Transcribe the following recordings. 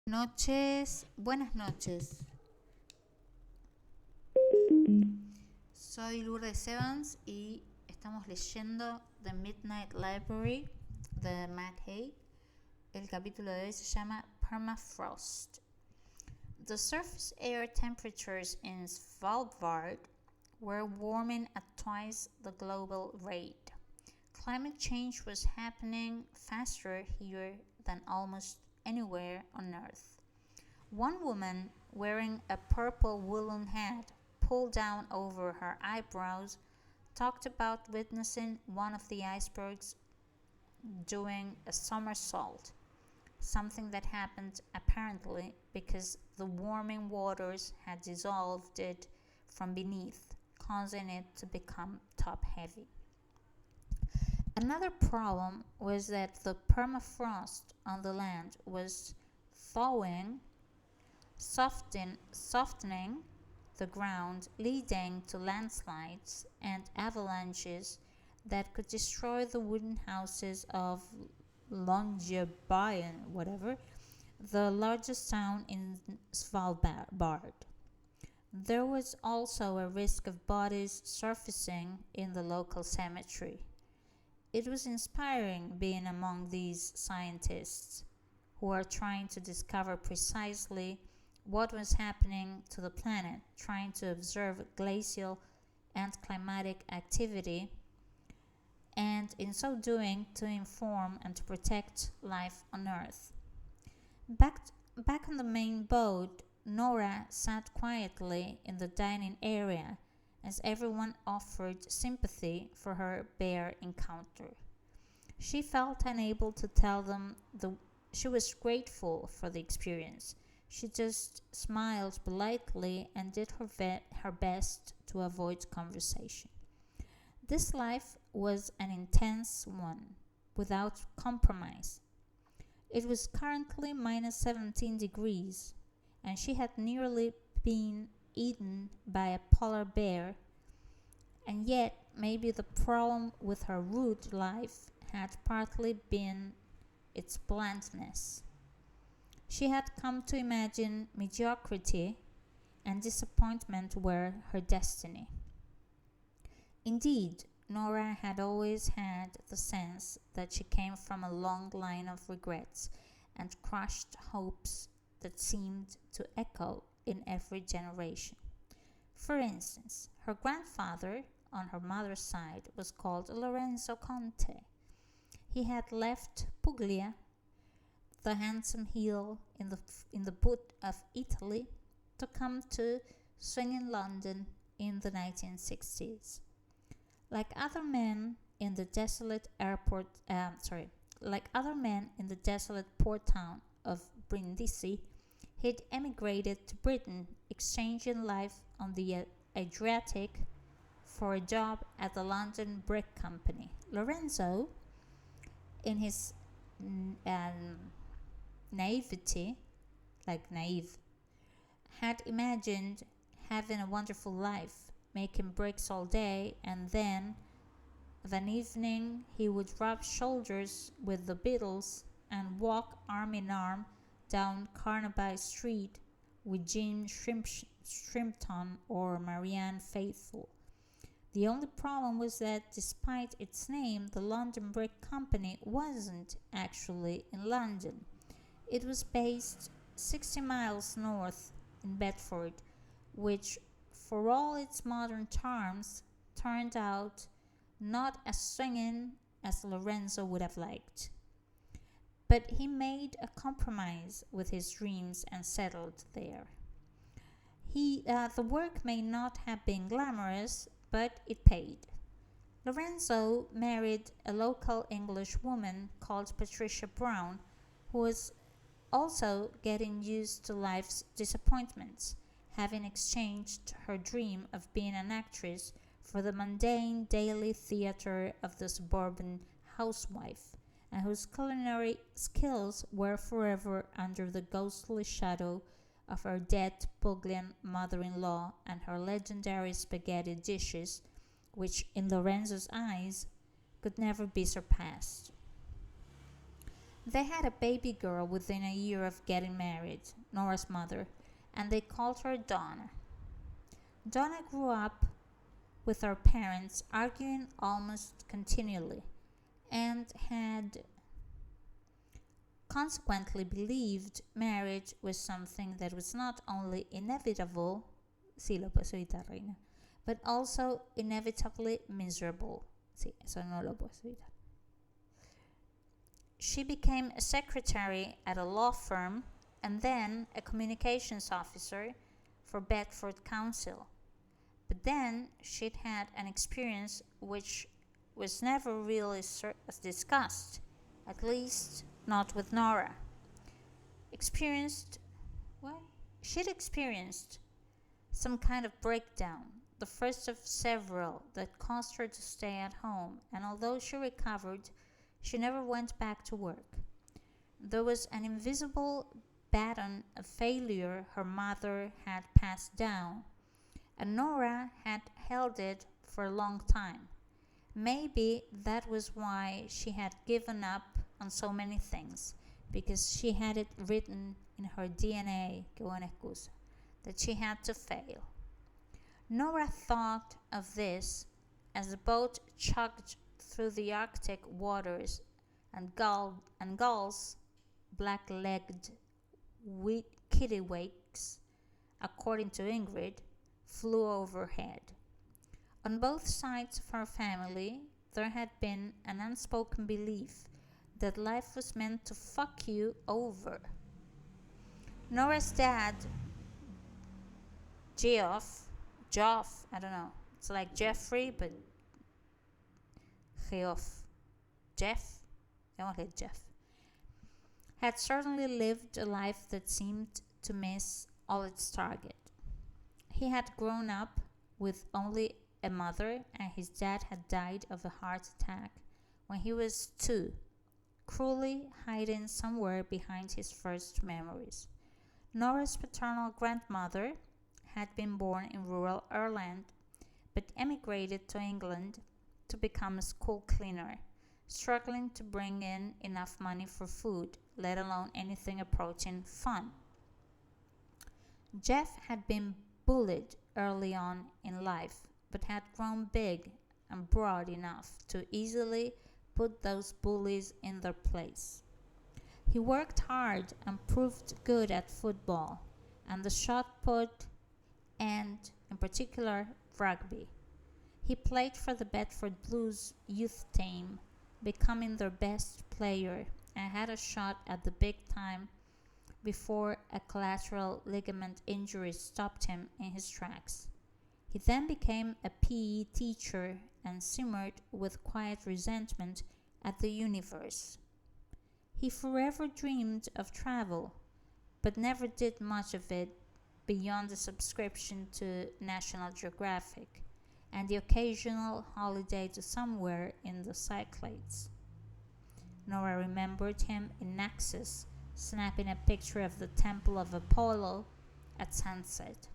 Noches, buenas noches. Soy Lourdes Evans y estamos leyendo The Midnight Library de Matt Haig. El capítulo de hoy se llama Permafrost. The surface air temperatures in Svalbard were warming at twice the global rate. Climate change was happening faster here than almost anywhere on Earth. One woman, wearing a purple woolen hat pulled down over her eyebrows, talked about witnessing one of the icebergs doing a somersault, something that happened apparently because the warming waters had dissolved it from beneath, causing it to become top-heavy. Another problem was that the permafrost on the land was thawing, softening the ground, leading to landslides and avalanches that could destroy the wooden houses of Longyearbyen, the largest town in Svalbard. There was also a risk of bodies surfacing in the local cemetery. It was inspiring being among these scientists who are trying to discover precisely what was happening to the planet, trying to observe glacial and climatic activity, and in so doing to inform and to protect life on Earth. Back on the main boat, Nora sat quietly in the dining area as everyone offered sympathy for her bear encounter. She felt unable to tell them she was grateful for the experience. She just smiled politely and did her best to avoid conversation. This life was an intense one, without compromise. It was currently minus 17 degrees, and she had nearly been eaten by a polar bear, and yet maybe the problem with her rude life had partly been its blandness. She had come to imagine mediocrity and disappointment were her destiny. Indeed, Nora had always had the sense that she came from a long line of regrets and crushed hopes that seemed to echo in every generation. For instance, her grandfather on her mother's side was called Lorenzo Conte. He had left Puglia, the handsome hill in the boot of Italy, to come to swinging London in the 1960s. Like other men in the desolate port town of Brindisi, he'd emigrated to Britain, exchanging life on the Adriatic for a job at the London Brick Company. Lorenzo, in his naivety, naive, had imagined having a wonderful life, making bricks all day, and then of an evening he would rub shoulders with the Beatles and walk arm in arm down Carnaby Street with Jim Shrimpton or Marianne Faithfull. The only problem was that despite its name, the London Brick Company wasn't actually in London. It was based 60 miles north in Bedford, which, for all its modern charms, turned out not as swinging as Lorenzo would have liked. But he made a compromise with his dreams and settled there. The work may not have been glamorous, but it paid. Lorenzo married a local English woman called Patricia Brown, who was also getting used to life's disappointments, having exchanged her dream of being an actress for the mundane daily theater of the suburban housewife, and whose culinary skills were forever under the ghostly shadow of her dead Puglian mother-in-law and her legendary spaghetti dishes, which in Lorenzo's eyes could never be surpassed. They had a baby girl within a year of getting married, Nora's mother, and they called her Donna. Donna grew up with her parents arguing almost continually and had consequently believed marriage was something that was not only inevitable, sí lo puedo evitar, reina, but also inevitably miserable. Sí, eso no lo puedo evitar. She became a secretary at a law firm and then a communications officer for Bedford Council. But then she'd had an experience which was never really discussed, at least not with Nora. She'd experienced some kind of breakdown, the first of several that caused her to stay at home, and although she recovered, she never went back to work. There was an invisible baton of failure her mother had passed down, and Nora had held it for a long time. Maybe that was why she had given up on so many things, because she had it written in her DNA, que buena excusa, that she had to fail. Nora thought of this as the boat chugged through the Arctic waters and gulls, black-legged kittiwakes, according to Ingrid, flew overhead. On both sides of her family, there had been an unspoken belief that life was meant to fuck you over. Nora's dad, Geoff, I don't know, it's like Jeffrey, but Geoff, Jeff, had certainly lived a life that seemed to miss all its target. He had grown up with only a mother, and his dad had died of a heart attack when he was 2, cruelly hiding somewhere behind his first memories. Nora's paternal grandmother had been born in rural Ireland, but emigrated to England to become a school cleaner, struggling to bring in enough money for food, let alone anything approaching fun. Jeff had been bullied early on in life, but had grown big and broad enough to easily put those bullies in their place. He worked hard and proved good at football and the shot put and, in particular, rugby. He played for the Bedford Blues youth team, becoming their best player, and had a shot at the big time before a collateral ligament injury stopped him in his tracks. He then became a PE teacher and simmered with quiet resentment at the universe. He forever dreamed of travel, but never did much of it beyond a subscription to National Geographic and the occasional holiday to somewhere in the Cyclades. Nora remembered him in Naxos, snapping a picture of the Temple of Apollo at sunset.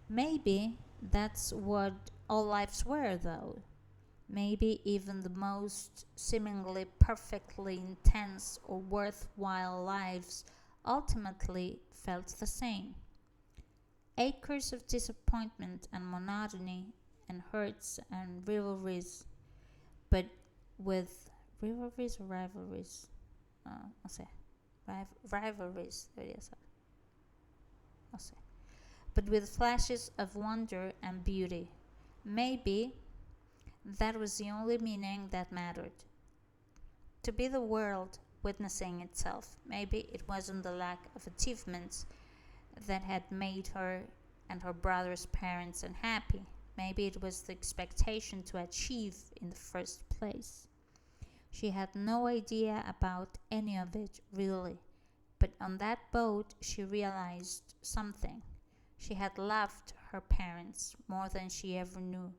Maybe that's what all lives were, though. Maybe even the most seemingly perfectly intense or worthwhile lives ultimately felt the same. Acres of disappointment and monotony and hurts and rivalries, but with rivalries or rivalries? Rivalries, debería ser. No sé. But with flashes of wonder and beauty. Maybe that was the only meaning that mattered. To be the world witnessing itself. Maybe it wasn't the lack of achievements that had made her and her brother's parents unhappy. Maybe it was the expectation to achieve in the first place. She had no idea about any of it, really. But on that boat, she realized something. She had loved her parents more than she ever knew.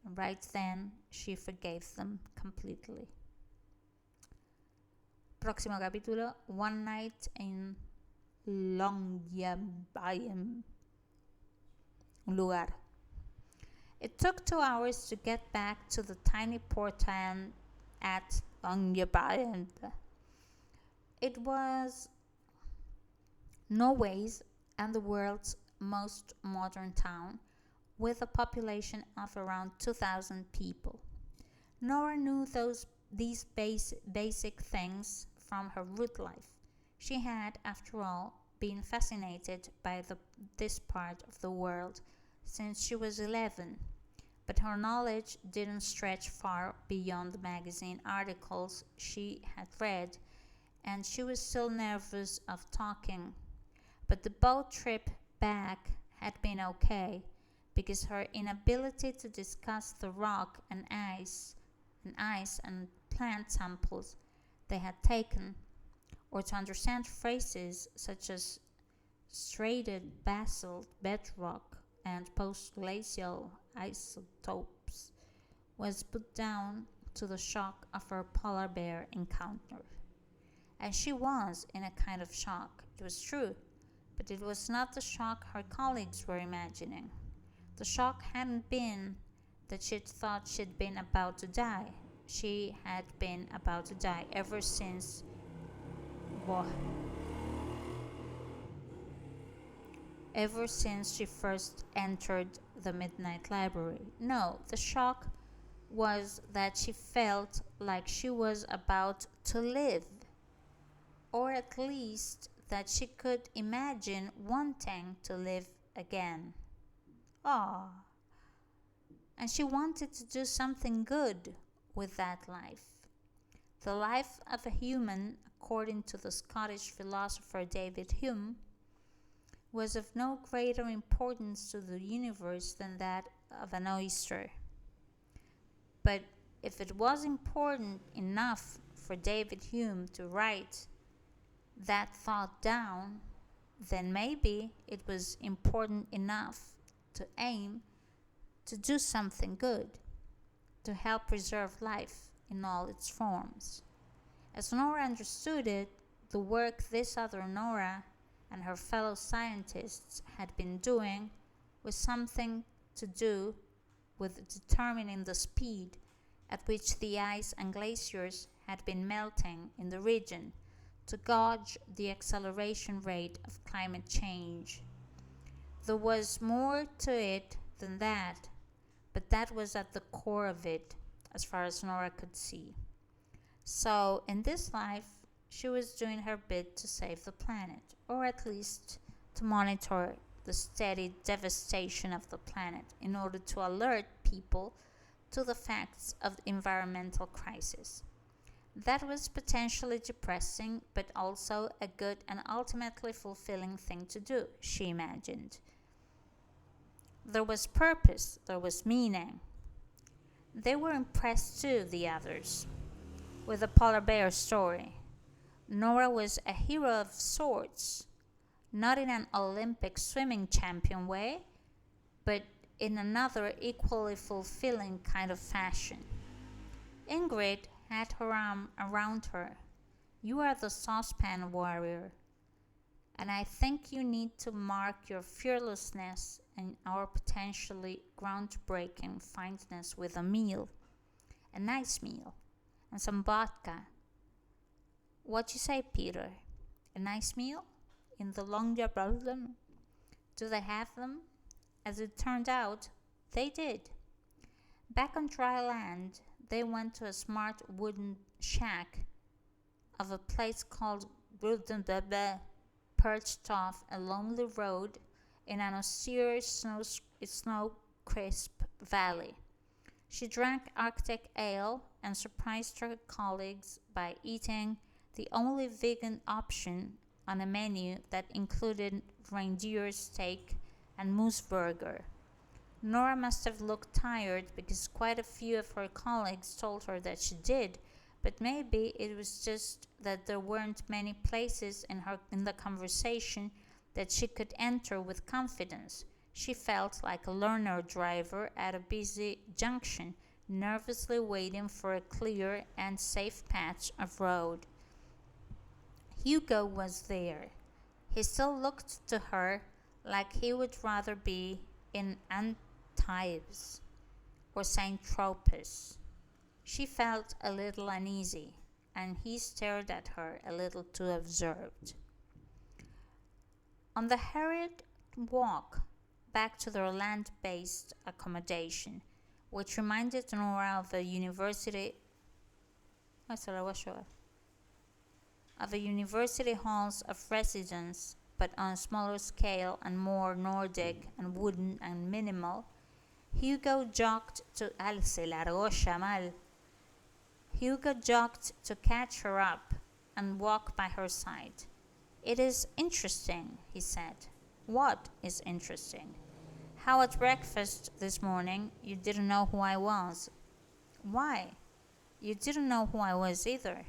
And right then, she forgave them completely. Próximo capítulo, One Night in Longyearbyen. Un lugar. It took 2 hours to get back to the tiny port town at Longyearbyen. It was Norway's and the world's most modern town, with a population of around 2,000 people. Nora knew these basic things from her root life. She had, after all, been fascinated by this part of the world since she was 11, but her knowledge didn't stretch far beyond the magazine articles she had read, and she was still nervous of talking. But the boat trip back had been okay, because her inability to discuss the rock and ice and plant samples they had taken, or to understand phrases such as striated basalt bedrock and post-glacial isotopes, was put down to the shock of her polar bear encounter. And she was in a kind of shock, it was true, but it was not the shock her colleagues were imagining. The shock hadn't been that she'd thought she'd been about to die. She had been about to die ever since she first entered the Midnight Library. No, the shock was that she felt like she was about to live, or at least that she could imagine wanting to live again. Ah, and she wanted to do something good with that life. The life of a human, according to the Scottish philosopher David Hume, was of no greater importance to the universe than that of an oyster. But if it was important enough for David Hume to write that thought down, then maybe it was important enough to aim to do something good, to help preserve life in all its forms. As Nora understood it, the work this other Nora and her fellow scientists had been doing was something to do with determining the speed at which the ice and glaciers had been melting in the region to gauge the acceleration rate of climate change. There was more to it than that, but that was at the core of it, as far as Nora could see. So, in this life, she was doing her bit to save the planet, or at least to monitor the steady devastation of the planet in order to alert people to the facts of the environmental crisis. That was potentially depressing, but also a good and ultimately fulfilling thing to do, she imagined. There was purpose, there was meaning. They were impressed too, the others, with the polar bear story. Nora was a hero of sorts, not in an Olympic swimming champion way, but in another equally fulfilling kind of fashion. Ingrid had her arm around her. You are the saucepan warrior, and I think you need to mark your fearlessness and our potentially groundbreaking fineness with a meal, a nice meal, and some vodka. What you say, Peter? A nice meal? In the Longyearbyen? Do they have them? As it turned out, they did. Back on dry land, they went to a smart wooden shack of a place called Brudenbebe, perched off a lonely road in an austere snow-crisp valley. She drank Arctic ale and surprised her colleagues by eating the only vegan option on a menu that included reindeer steak and moose burger. Nora must have looked tired because quite a few of her colleagues told her that she did, but maybe it was just that there weren't many places in the conversation that she could enter with confidence. She felt like a learner driver at a busy junction, nervously waiting for a clear and safe patch of road. Hugo was there. He still looked to her like he would rather be in Antibes or St. Tropez. She felt a little uneasy. and he stared at her a little too absorbed. On the hurried walk back to their land-based accommodation, which reminded Nora of a university halls of residence, but on a smaller scale and more Nordic and wooden and minimal, Hugo jogged to catch her up and walk by her side. "It is interesting," he said. "What is interesting?" "How at breakfast this morning you didn't know who I was." "Why? You didn't know who I was either."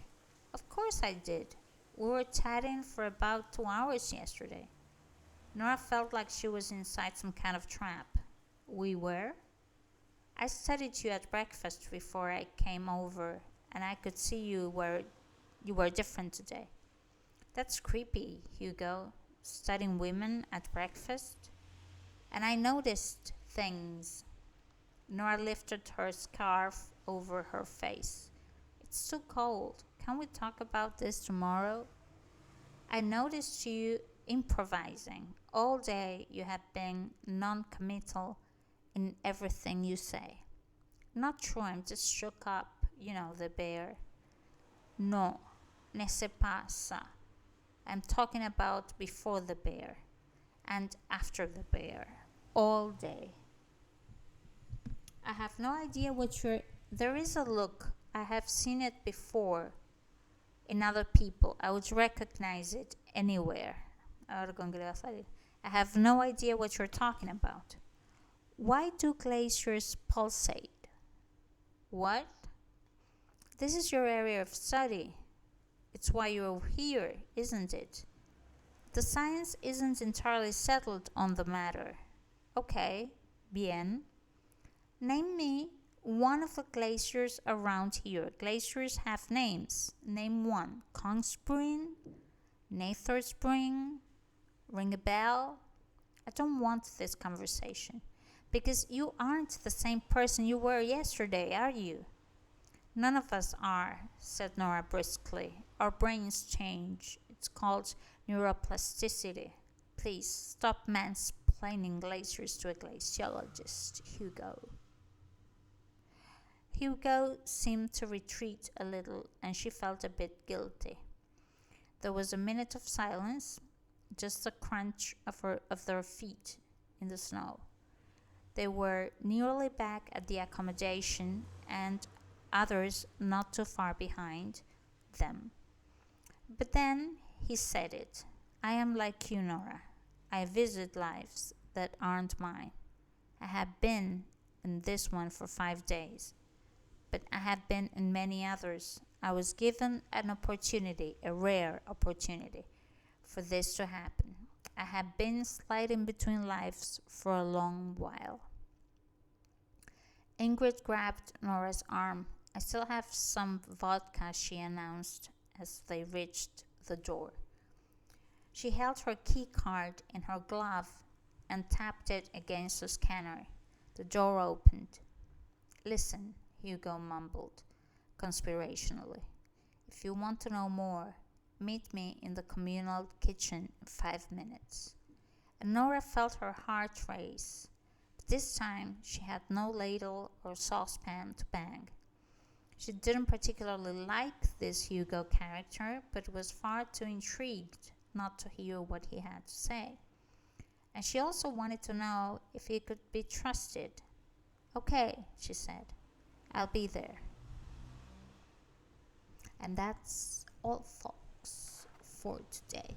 "Of course I did. We were chatting for about 2 hours yesterday." Nora felt like she was inside some kind of trap. "We were?" "I studied you at breakfast before I came over, and I could see you were different today." "That's creepy, Hugo, studying women at breakfast." "And I noticed things." Nora lifted her scarf over her face. "It's too cold. Can we talk about this tomorrow?" "I noticed you improvising. All day you have been non-committal in everything you say." "Not true, I'm just shook up. You know, the bear." "No, ne se pasa. I'm talking about before the bear and after the bear. All day." "I have no idea what you're..." "There is a look. I have seen it before in other people. I would recognize it anywhere." "I have no idea what you're talking about." "Why do glaciers pulsate?" "What?" "This is your area of study. It's why you're here, isn't it?" "The science isn't entirely settled on the matter." "Okay, bien. Name me one of the glaciers around here." "Glaciers have names. Name one." "Kong Spring, Nather Spring, ring a bell?" "I don't want this conversation." "Because you aren't the same person you were yesterday, are you?" "None of us are," said Nora briskly. "Our brains change. It's called neuroplasticity." "Please stop mansplaining glaciers to a glaciologist, Hugo." Hugo seemed to retreat a little, and she felt a bit guilty. There was a minute of silence, just the crunch of their feet in the snow. They were nearly back at the accommodation, and others not too far behind them. But then he said it. "I am like you, Nora. I visit lives that aren't mine. I have been in this one for 5 days, but I have been in many others. I was given an opportunity, a rare opportunity, for this to happen. I have been sliding between lives for a long while." Ingrid grabbed Nora's arm. "I still have some vodka," she announced as they reached the door. She held her key card in her glove and tapped it against the scanner. The door opened. "Listen," Hugo mumbled conspirationally. "If you want to know more, meet me in the communal kitchen in 5 minutes." And Nora felt her heart race. But this time she had no ladle or saucepan to bang. She didn't particularly like this Hugo character, but was far too intrigued not to hear what he had to say. And she also wanted to know if he could be trusted. "Okay," she said. "I'll be there." And that's all, folks, for today.